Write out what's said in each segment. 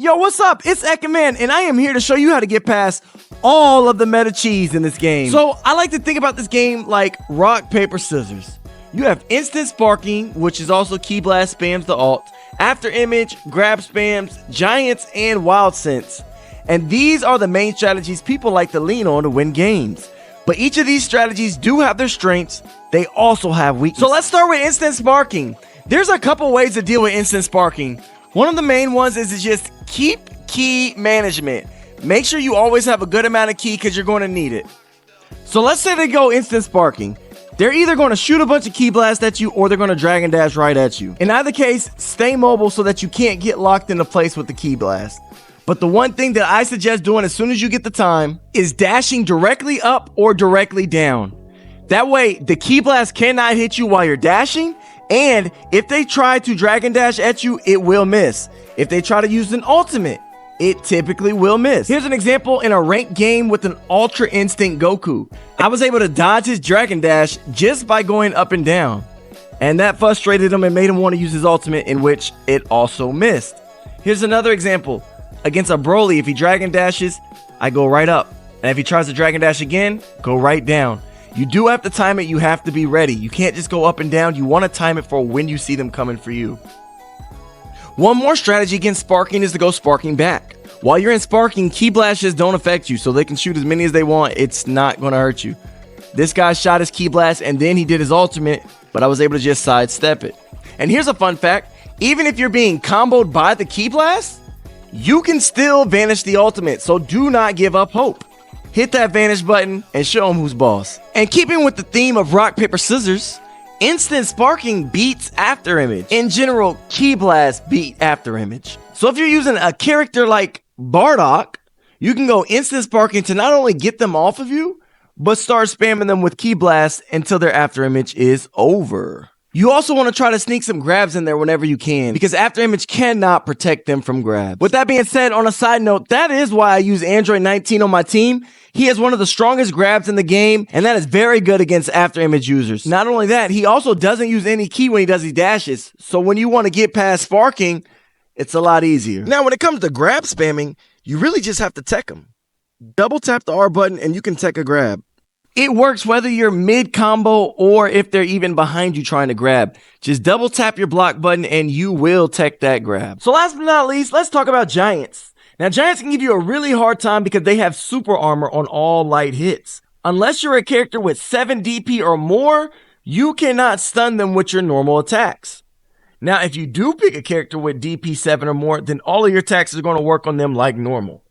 Yo, what's up? It's Ekman, and I am here to show you how to get past all of the meta cheese in this game. So, I like to think about this game like rock, paper, scissors. You have instant sparking, which is also key blast spams the alt, Afterimage, grab spams, giants, and wild sense. And these are the main strategies people like to lean on to win games. But each of these strategies do have their strengths. They also have weaknesses. So let's start with instant sparking. There's a couple ways to deal with instant sparking. One of the main ones is to just keep key management. Make sure you always have a good amount of key because you're going to need it. So let's say they go instant sparking. They're either going to shoot a bunch of key blasts at you or they're going to drag and dash right at you. In either case, stay mobile so that you can't get locked into place with the key blast. But the one thing that I suggest doing as soon as you get the time is dashing directly up or directly down. That way, the key blast cannot hit you while you're dashing, and if they try to drag and dash at you, it will miss. If they try to use an ultimate, it typically will miss. Here's an example in a ranked game with an Ultra Instinct Goku. I was able to dodge his Dragon Dash just by going up and down. And that frustrated him and made him want to use his ultimate, in which it also missed. Here's another example. Against a Broly, if he Dragon Dashes, I go right up. And if he tries to Dragon Dash again, go right down. You do have to time it, you have to be ready. You can't just go up and down, you want to time it for when you see them coming for you. One more strategy against sparking is to go sparking back. While you're in sparking, key blasts don't affect you, so they can shoot as many as they want. It's not going to hurt you. This guy shot his key blast and then he did his ultimate, but I was able to just sidestep it. And here's a fun fact, even if you're being comboed by the key blast, you can still vanish the ultimate, so do not give up hope. Hit that vanish button and show them who's boss. And keeping with the theme of rock, paper, scissors, instant sparking beats Afterimage. In general, key blast beat Afterimage. So if you're using a character like Bardock, you can go instant sparking to not only get them off of you, but start spamming them with key blast until their Afterimage is over. You also want to try to sneak some grabs in there whenever you can, because Afterimage cannot protect them from grabs. With that being said, on a side note, that is why I use Android 19 on my team. He has one of the strongest grabs in the game, and that is very good against Afterimage users. Not only that, he also doesn't use any key when he does his dashes, so when you want to get past sparking, it's a lot easier. Now, when it comes to grab spamming, you really just have to tech him. Double tap the R button and you can tech a grab. It works whether you're mid-combo or if they're even behind you trying to grab. Just double tap your block button and you will tech that grab. So last but not least, let's talk about giants. Now, giants can give you a really hard time because they have super armor on all light hits. Unless you're a character with 7 DP or more, you cannot stun them with your normal attacks. Now, if you do pick a character with DP 7 or more, then all of your attacks are going to work on them like normal.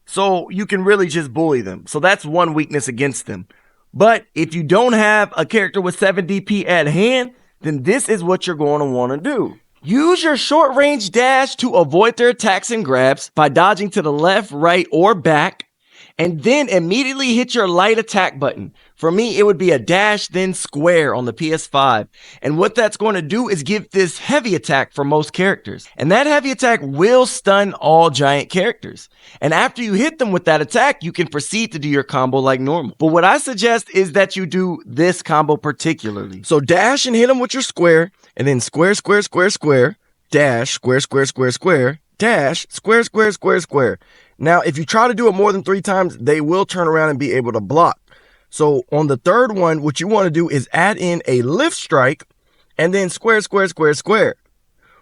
So you can really just bully them. So that's one weakness against them. But if you don't have a character with 7 DP at hand, then this is what you're going to want to do. Use your short range dash to avoid their attacks and grabs by dodging to the left, right, or back, and then immediately hit your light attack button. For me, it would be a dash, then square on the PS5. And what that's going to do is give this heavy attack for most characters. And that heavy attack will stun all giant characters. And after you hit them with that attack, you can proceed to do your combo like normal. But what I suggest is that you do this combo particularly. So dash and hit them with your square, and then square, square, square, square, dash, square, square, square, square, dash, square, square, square, square. Now, if you try to do it more than 3 times, they will turn around and be able to block. So on the third one, what you want to do is add in a lift strike and then square, square, square, square.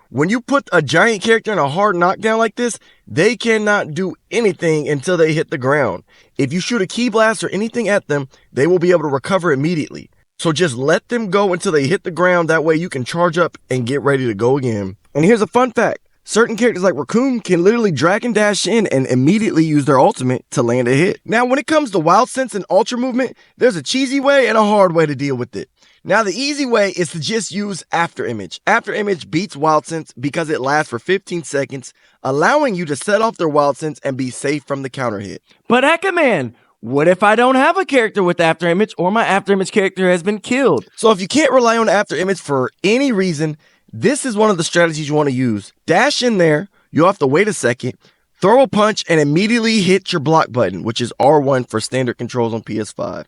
When you put a giant character in a hard knockdown like this, they cannot do anything until they hit the ground. If you shoot a key blast or anything at them, they will be able to recover immediately. So just let them go until they hit the ground. That way you can charge up and get ready to go again. And here's a fun fact. Certain characters like Raccoon can literally drag and dash in and immediately use their ultimate to land a hit. Now, when it comes to Wild Sense and Ultra Movement, there's a cheesy way and a hard way to deal with it. Now, the easy way is to just use Afterimage. Afterimage beats Wild Sense because it lasts for 15 seconds, allowing you to set off their Wild Sense and be safe from the counter hit. But Ekman, what if I don't have a character with Afterimage or my Afterimage character has been killed? So if you can't rely on Afterimage for any reason, this is one of the strategies you want to use. Dash in there, you'll have to wait a second, throw a punch, and immediately hit your block button, which is R1 for standard controls on PS5.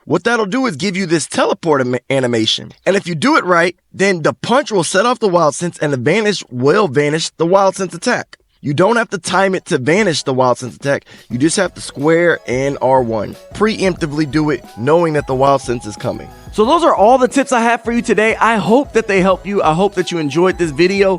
What that'll do is give you this teleport animation. And if you do it right, then the punch will set off the Wild Sense and the vanish will vanish the Wild Sense attack. You don't have to time it to vanish the Wild Sense attack. You just have to square and R1. Preemptively do it, knowing that the Wild Sense is coming. So those are all the tips I have for you today. I hope that they help you. I hope that you enjoyed this video.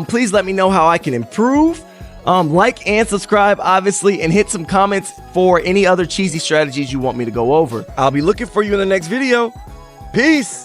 Please let me know how I can improve. Like and subscribe, obviously, and hit some comments for any other cheesy strategies you want me to go over. I'll be looking for you in the next video. Peace.